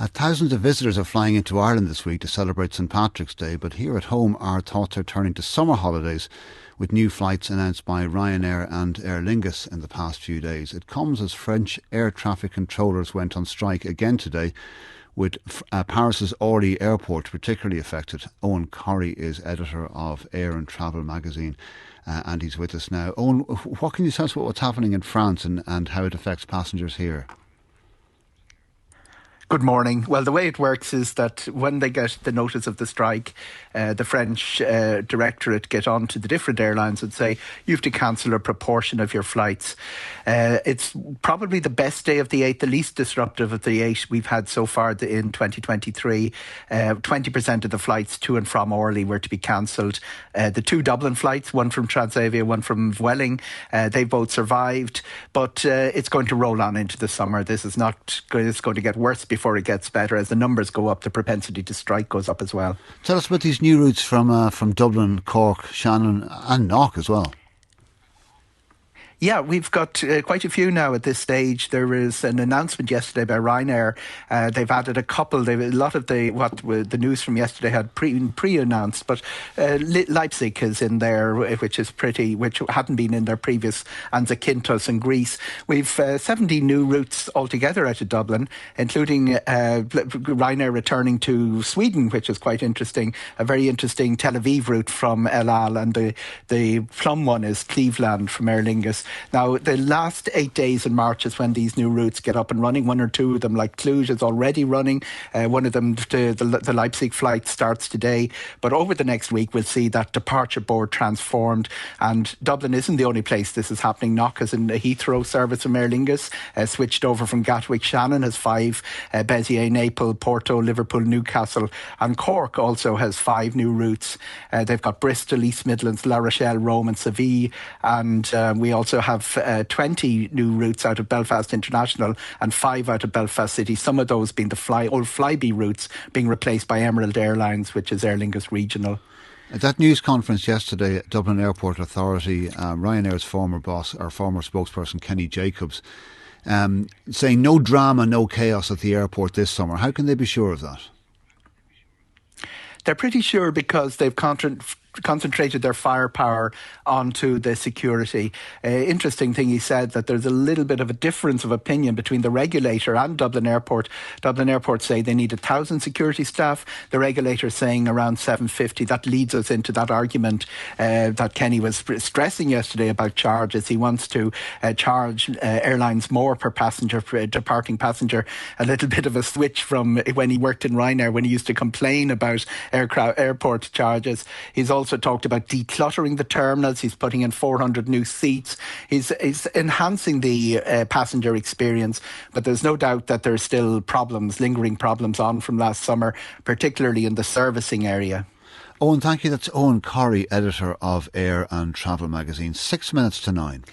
Thousands of visitors are flying into Ireland this week to celebrate St Patrick's Day, but here at home our thoughts are turning to summer holidays with new flights announced by Ryanair and Aer Lingus in the past few days. It comes as French air traffic controllers went on strike again today, with Paris's Orly airport particularly affected. Eoghan Corry is editor of Air and Travel magazine, and he's with us now. Eoghan, what can you tell us about what's happening in France and how it affects passengers here? Good morning. Well, the way it works is that when they get the notice of the strike, the French directorate get on to the different airlines and say, you have to cancel a proportion of your flights. It's probably the best day of the 8, the least disruptive of the 8 we've had so far in 2023. 20% of the flights to and from Orly were to be cancelled. The 2 Dublin flights, one from Transavia, one from Vueling, they both survived, but it's going to roll on into the summer. This is not it's going to get worse before it gets better. As the numbers go up, the propensity to strike goes up as well. Tell us about these new routes from Dublin, Cork, Shannon and Knock as well. Yeah, we've got quite a few now at this stage. There was an announcement yesterday by Ryanair. They've added a couple. A lot of the news from yesterday had pre-announced, but Leipzig is in there, which hadn't been in their previous, and Zakynthos in Greece. We've 70 new routes altogether out of Dublin, including Ryanair returning to Sweden, which is quite interesting. A very interesting Tel Aviv route from El Al, and the plum one is Cleveland from Aer Lingus. Now, the last 8 days in March is when these new routes get up and running. One or two of them, like Cluj, is already running. One of them, the Leipzig flight, starts today. But over the next week, we'll see that departure board transformed. And Dublin isn't the only place this is happening. Knock is in the Heathrow service from Aer Lingus, switched over from Gatwick. Shannon has 5, Béziers, Naples, Porto, Liverpool, Newcastle. And Cork also has 5 new routes. They've got Bristol, East Midlands, La Rochelle, Rome and Seville. And we also have 20 new routes out of Belfast International and 5 out of Belfast City, some of those being the old Flybe routes being replaced by Emerald Airlines, which is Aer Lingus Regional. At that news conference yesterday at Dublin Airport Authority, Ryanair's former boss, or former spokesperson Kenny Jacobs, saying no drama, no chaos at the airport this summer. How can they be sure of that? They're pretty sure because they've concentrated their firepower onto the security. Interesting thing, he said that there's a little bit of a difference of opinion between the regulator and Dublin Airport. Dublin Airport say they need 1,000 security staff. The regulator saying around 750. That leads us into that argument that Kenny was stressing yesterday about charges. He wants to charge airlines more per passenger, per departing passenger. A little bit of a switch from when he worked in Ryanair, when he used to complain about airport charges. He's also talked about decluttering the terminals. He's putting in 400 new seats. He's enhancing the passenger experience, but there's no doubt that there's still lingering problems on from last summer, particularly in the servicing area. Eoghan, thank you. That's Eoghan Corry, editor of Air and Travel magazine. 6 minutes to 9.